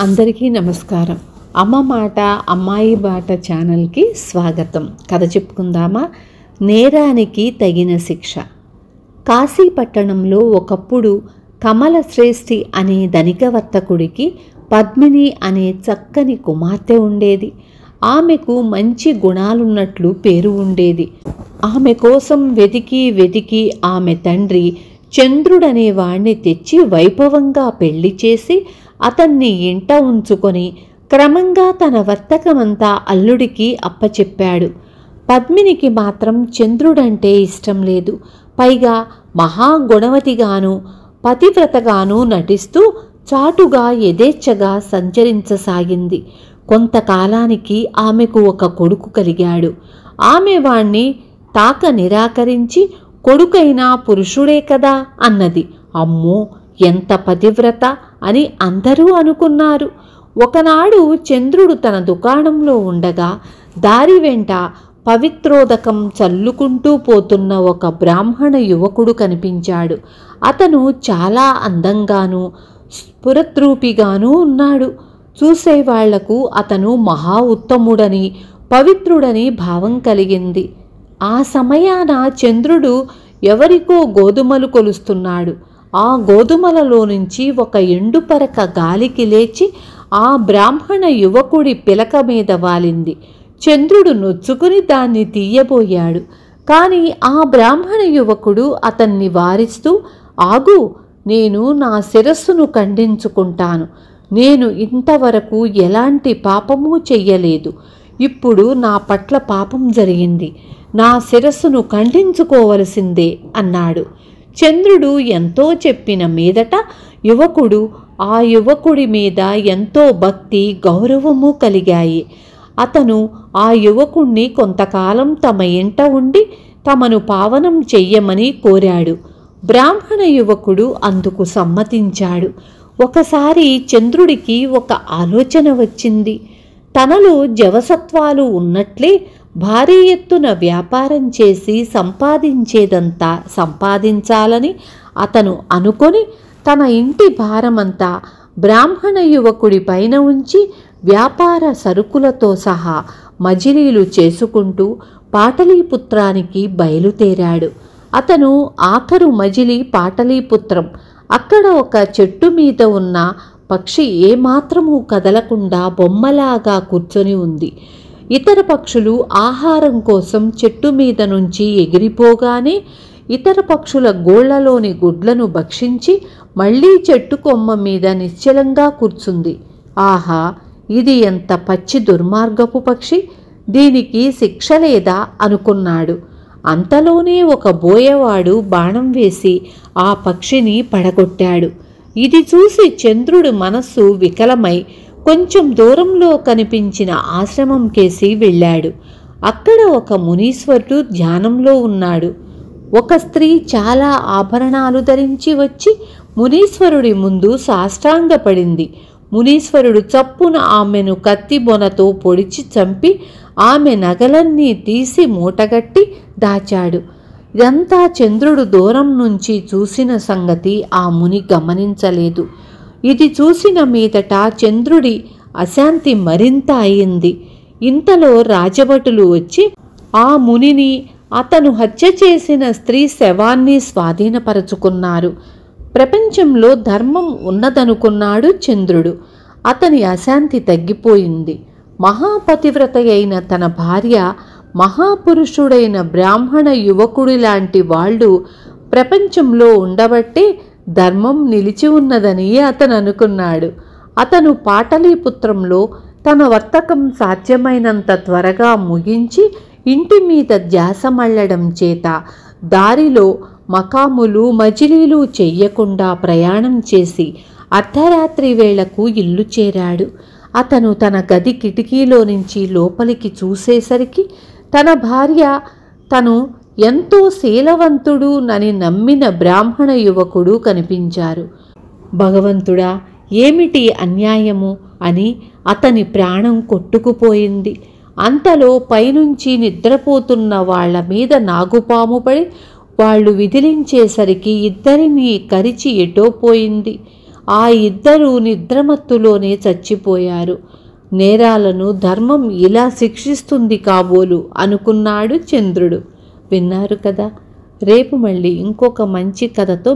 అందరికీ నమస్కారం. అమ్మ మాట అమ్మాయి బాట ఛానల్కి స్వాగతం. కథ చెప్పుకుందామా? నేరానికి తగిన శిక్ష. కాశీ పట్టణంలో ఒకప్పుడు కమల శ్రేష్ఠి అనే ధనిక వర్తకుడికి పద్మిని అనే చక్కని కుమార్తె ఉండేది. ఆమెకు మంచి గుణాలున్నట్లు పేరు ఉండేది. ఆమె కోసం వెతికి ఆమె తండ్రి చంద్రుడనే వాణ్ణి తెచ్చి వైభవంగా పెళ్లి చేసి అతన్ని ఇంట ఉంచుకొని క్రమంగా తన వర్తకమంతా అల్లుడికి అప్పచెప్పాడు. పద్మినికి మాత్రం చంద్రుడంటే ఇష్టం లేదు. పైగా మహాగుణవతిగాను పతివ్రతగాను నటిస్తూ చాటుగా యథేచ్ఛగా సంచరించసాగింది. కొంతకాలానికి ఆమెకు ఒక కొడుకు కలిగాడు. ఆమె వాణ్ణి తాక నిరాకరించి కొడుకైనా పురుషుడే కదా అన్నది. అమ్మో, ఎంత పతివ్రత అని అందరూ అనుకున్నారు. ఒకనాడు చంద్రుడు తన దుకాణంలో ఉండగా దారి వెంట పవిత్రోదకం చల్లుకుంటూ పోతున్న ఒక బ్రాహ్మణ యువకుడు కనిపించాడు. అతను చాలా అందంగానూ స్ఫురద్రూపిగానూ ఉన్నాడు. చూసేవాళ్లకు అతను మహా ఉత్తముడని పవిత్రుడని భావం కలిగింది. ఆ సమయాన చంద్రుడు ఎవరికో గోధుమలు కొలుస్తున్నాడు. ఆ గోధుమలలో నుంచి ఒక ఎండుపరక గాలికి లేచి ఆ బ్రాహ్మణ యువకుడి పిలక మీద వాలింది. చంద్రుడు నొచ్చుకుని దాన్ని తీయబోయాడు. కానీ ఆ బ్రాహ్మణ యువకుడు అతన్ని వారిస్తూ, ఆగు, నేను నా శిరస్సును ఖండించుకుంటాను. నేను ఇంతవరకు ఎలాంటి పాపమూ చెయ్యలేదు. ఇప్పుడు నా పట్ల పాపం జరిగింది. నా శిరస్సును ఖండించుకోవలసిందే అన్నాడు. చంద్రుడు ఎంతో చెప్పిన మీదట యువకుడు ఆ యువకుడి మీద ఎంతో భక్తి గౌరవము కలిగాయి. అతను ఆ యువకుణ్ణి కొంతకాలం తమ ఇంట ఉండి తమను పావనం చెయ్యమని కోరాడు. బ్రాహ్మణ యువకుడు అందుకు సమ్మతించాడు. ఒకసారి చంద్రుడికి ఒక ఆలోచన వచ్చింది. తనలో జవసత్వాలు ఉన్నట్లే భారీ ఎత్తున వ్యాపారం చేసి సంపాదించేదంతా సంపాదించాలని అతను అనుకొని తన ఇంటి భారమంతా బ్రాహ్మణ యువకుడి పైన ఉంచి వ్యాపార సరుకులతో సహా మజిలీలు చేసుకుంటూ పాటలీపుత్రానికి బయలుదేరాడు. అతను ఆఖరు మజిలీ పాటలీపుత్రం. అక్కడ ఒక చెట్టు మీద ఉన్న పక్షి ఏమాత్రమూ కదలకుండా బొమ్మలాగా కూర్చొని ఉంది. ఇతర పక్షులు ఆహారం కోసం చెట్టు మీద నుంచి ఎగిరిపోగానే ఇతర పక్షుల గోళ్లలోని గుడ్లను భక్షించి మళ్లీ చెట్టు కొమ్మ మీద నిశ్చలంగా కూర్చుంది. ఆహా, ఇది ఎంత పచ్చి దుర్మార్గపు పక్షి! దీనికి శిక్ష లేదా అనుకున్నాడు. అంతలోనే ఒక బోయవాడు బాణం వేసి ఆ పక్షిని పడగొట్టాడు. ఇది చూసి చంద్రుడు మనస్సు వికలమై కొంచెం దూరంలో కనిపించిన ఆశ్రమం కేసి వెళ్ళాడు. అక్కడ ఒక మునీశ్వరుడు ధ్యానంలో ఉన్నాడు. ఒక స్త్రీ చాలా ఆభరణాలు ధరించి వచ్చి మునీశ్వరుడి ముందు సాష్టాంగపడింది. మునీశ్వరుడు చప్పున ఆమెను కత్తి బొనతో పొడిచి చంపి ఆమె నగలన్నీ తీసి మూటగట్టి దాచాడు. ఇదంతా చంద్రుడు దూరం నుంచి చూసిన సంగతి ఆ ముని గమనించలేదు. ఇది చూసిన మీదట చంద్రుడి అశాంతి మరింత అయింది. ఇంతలో రాజభటులు వచ్చి ఆ మునిని అతను హత్య చేసిన స్త్రీ శవాన్ని స్వాధీనపరచుకున్నారు. ప్రపంచంలో ధర్మం ఉన్నదనుకున్నాడు చంద్రుడు. అతని అశాంతి తగ్గిపోయింది. మహాపతివ్రత అయిన తన భార్య, మహాపురుషుడైన బ్రాహ్మణ యువకుడి లాంటి వాళ్ళు ప్రపంచంలో ఉండబట్టే ధర్మం నిలిచి ఉన్నదని అతను అనుకున్నాడు. అతను పాటలీపుత్రంలో తన వర్తకం సాధ్యమైనంత త్వరగా ముగించి ఇంటి మీద ధ్యాస మళ్లడం చేత దారిలో మకాములు మజిలీలు చెయ్యకుండా ప్రయాణం చేసి అర్ధరాత్రి వేళకు ఇల్లు చేరాడు. అతను తన గది కిటికీలో నుంచి లోపలికి చూసేసరికి తన భార్య, తను ఎంతో శీలవంతుడు నని నమ్మిన బ్రాహ్మణ యువకుడు కనిపించారు. భగవంతుడా, ఏమిటి అన్యాయము అని అతని ప్రాణం కొట్టుకుపోయింది. అంతలో పైనుంచి నిద్రపోతున్న వాళ్ల మీద నాగుపాము పడి వాళ్ళు విదిలించేసరికి ఇద్దరినీ కరిచి ఎటోపోయింది. ఆ ఇద్దరూ నిద్రమత్తులోనే చచ్చిపోయారు. నేరాలను ధర్మం ఇలా శిక్షిస్తుంది కాబోలు అనుకున్నాడు చంద్రుడు. విన్నారు కదా. రేపు మళ్ళీ ఇంకొక మంచి కథతో